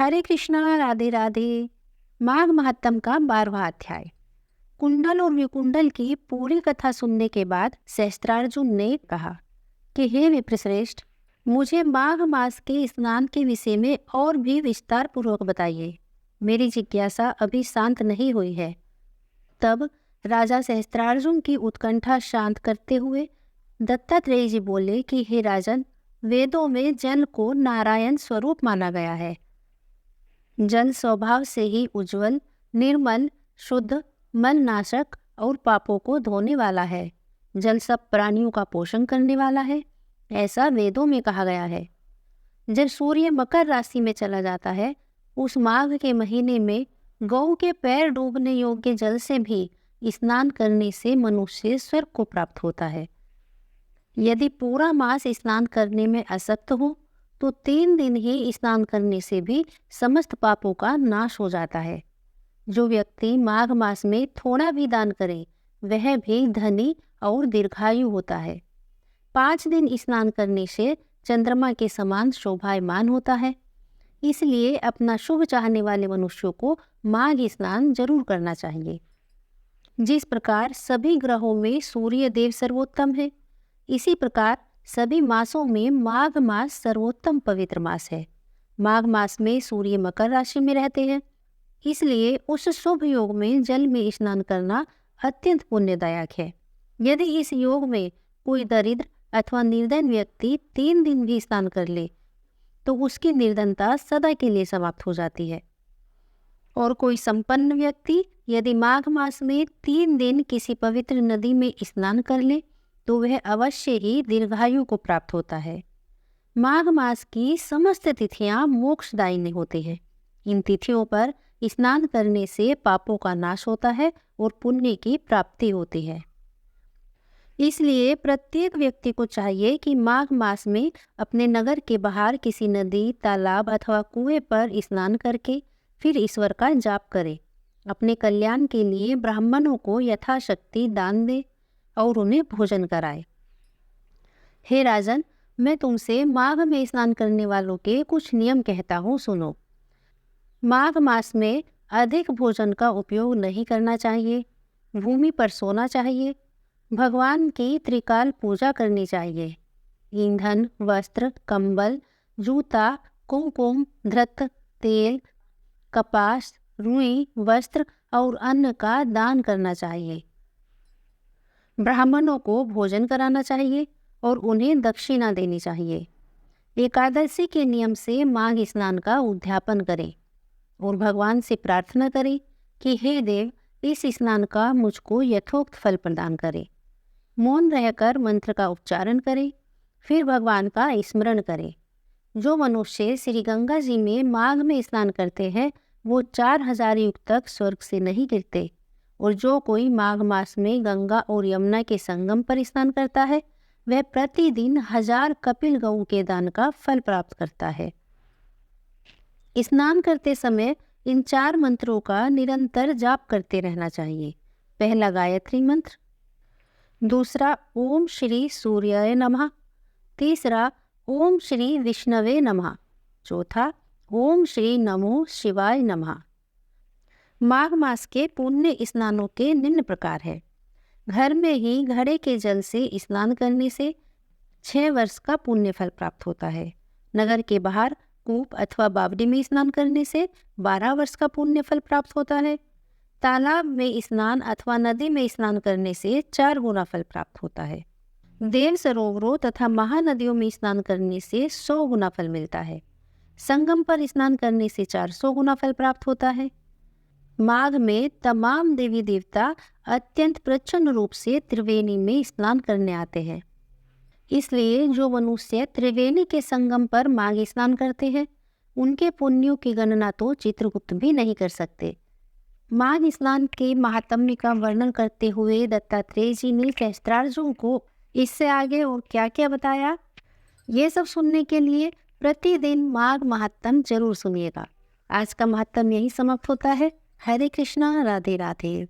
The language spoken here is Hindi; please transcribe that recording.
हरे कृष्णा, राधे राधे। माघ महात्म का 12वां अध्याय। कुंडल और विकुंडल की पूरी कथा सुनने के बाद सहस्त्रार्जुन ने कहा कि हे विप्रश्रेष्ठ, मुझे माघ मास के स्नान के विषय में और भी विस्तार पूर्वक बताइए। मेरी जिज्ञासा अभी शांत नहीं हुई है। तब राजा सहस्त्रार्जुन की उत्कंठा शांत करते हुए दत्तात्रेय जी बोले कि हे राजन, वेदों में जल को नारायण स्वरूप माना गया है। जल स्वभाव से ही उज्जवल, निर्मल, शुद्ध, मलनाशक और पापों को धोने वाला है। जल सब प्राणियों का पोषण करने वाला है, ऐसा वेदों में कहा गया है। जब सूर्य मकर राशि में चला जाता है, उस माघ के महीने में गौ के पैर डूबने योग्य जल से भी स्नान करने से मनुष्य स्वर्ग को प्राप्त होता है। यदि पूरा मास स्नान करने में असक्त हो तो 3 दिन ही स्नान करने से भी समस्त पापों का नाश हो जाता है। जो व्यक्ति माघ मास में थोड़ा भी दान करे वह भी धनी और दीर्घायु होता है। 5 दिन स्नान करने से चंद्रमा के समान शोभायमान होता है। इसलिए अपना शुभ चाहने वाले मनुष्यों को माघ स्नान जरूर करना चाहिए। जिस प्रकार सभी ग्रहों में सूर्य देव सर्वोत्तम है, इसी प्रकार सभी मासों में माघ मास सर्वोत्तम पवित्र मास है। माघ मास में सूर्य मकर राशि में रहते हैं, इसलिए उस शुभ योग में जल में स्नान करना अत्यंत पुण्यदायक है। यदि इस योग में कोई दरिद्र अथवा निर्धन व्यक्ति 3 दिन भी स्नान कर ले तो उसकी निर्धनता सदा के लिए समाप्त हो जाती है। और कोई संपन्न व्यक्ति यदि माघ मास में 3 दिन किसी पवित्र नदी में स्नान कर ले तो वह अवश्य ही दीर्घायु को प्राप्त होता है। माघ मास की समस्त तिथियां मोक्षदायिनी होती हैं। इन तिथियों पर स्नान करने से पापों का नाश होता है और पुण्य की प्राप्ति होती है। इसलिए प्रत्येक व्यक्ति को चाहिए कि माघ मास में अपने नगर के बाहर किसी नदी, तालाब अथवा कुएं पर स्नान करके फिर ईश्वर का जाप करे। अपने कल्याण के लिए ब्राह्मणों को यथाशक्ति दान दे और उन्हें भोजन कराए। हे राजन, मैं तुमसे माघ में स्नान करने वालों के कुछ नियम कहता हूँ, सुनो। माघ मास में अधिक भोजन का उपयोग नहीं करना चाहिए। भूमि पर सोना चाहिए। भगवान की त्रिकाल पूजा करनी चाहिए। ईंधन, वस्त्र, कंबल, जूता, कुमकुम, धृत, तेल, कपास, रुई, वस्त्र और अन्न का दान करना चाहिए। ब्राह्मणों को भोजन कराना चाहिए और उन्हें दक्षिणा देनी चाहिए। एकादशी के नियम से माघ स्नान का उद्यापन करें और भगवान से प्रार्थना करें कि हे देव, इस स्नान का मुझको यथोक्त फल प्रदान करें। मौन रहकर मंत्र का उच्चारण करें, फिर भगवान का स्मरण करें। जो मनुष्य श्री गंगा जी में माघ में स्नान करते हैं वो 4000 युग तक स्वर्ग से नहीं गिरते। और जो कोई माघ मास में गंगा और यमुना के संगम पर स्नान करता है वह प्रतिदिन 1000 कपिल गऊ के दान का फल प्राप्त करता है। स्नान करते समय इन 4 मंत्रों का निरंतर जाप करते रहना चाहिए। पहला गायत्री मंत्र, दूसरा ओम श्री सूर्याय नमः, तीसरा ओम श्री विष्णवे नमः, चौथा ओम श्री नमो शिवाय नमः। माघ मास के पुण्य स्नानों के निम्न प्रकार है। घर में ही घड़े के जल से स्नान करने से 6 वर्ष का पुण्य फल प्राप्त होता है। नगर के बाहर कूप अथवा बावड़ी में स्नान करने से 12 वर्ष का पुण्य फल प्राप्त होता है। तालाब में स्नान अथवा नदी में स्नान करने से 4 गुना फल प्राप्त होता है। देव सरोवरों तथा महानदियों में स्नान करने से 100 गुना फल मिलता है। संगम पर स्नान करने से 400 गुना फल प्राप्त होता है। माघ में तमाम देवी देवता अत्यंत प्रचंड रूप से त्रिवेणी में स्नान करने आते हैं। इसलिए जो मनुष्य त्रिवेणी के संगम पर माघ स्नान करते हैं उनके पुण्यों की गणना तो चित्रगुप्त भी नहीं कर सकते। माघ स्नान के महात्म्य का वर्णन करते हुए दत्तात्रेय जी ने सहस्त्रार्जुन को इससे आगे और क्या क्या बताया, ये सब सुनने के लिए प्रतिदिन माघ महात्म जरूर सुनिएगा। आज का महात्म यही समाप्त होता है। हरे कृष्णा, राधे राधे।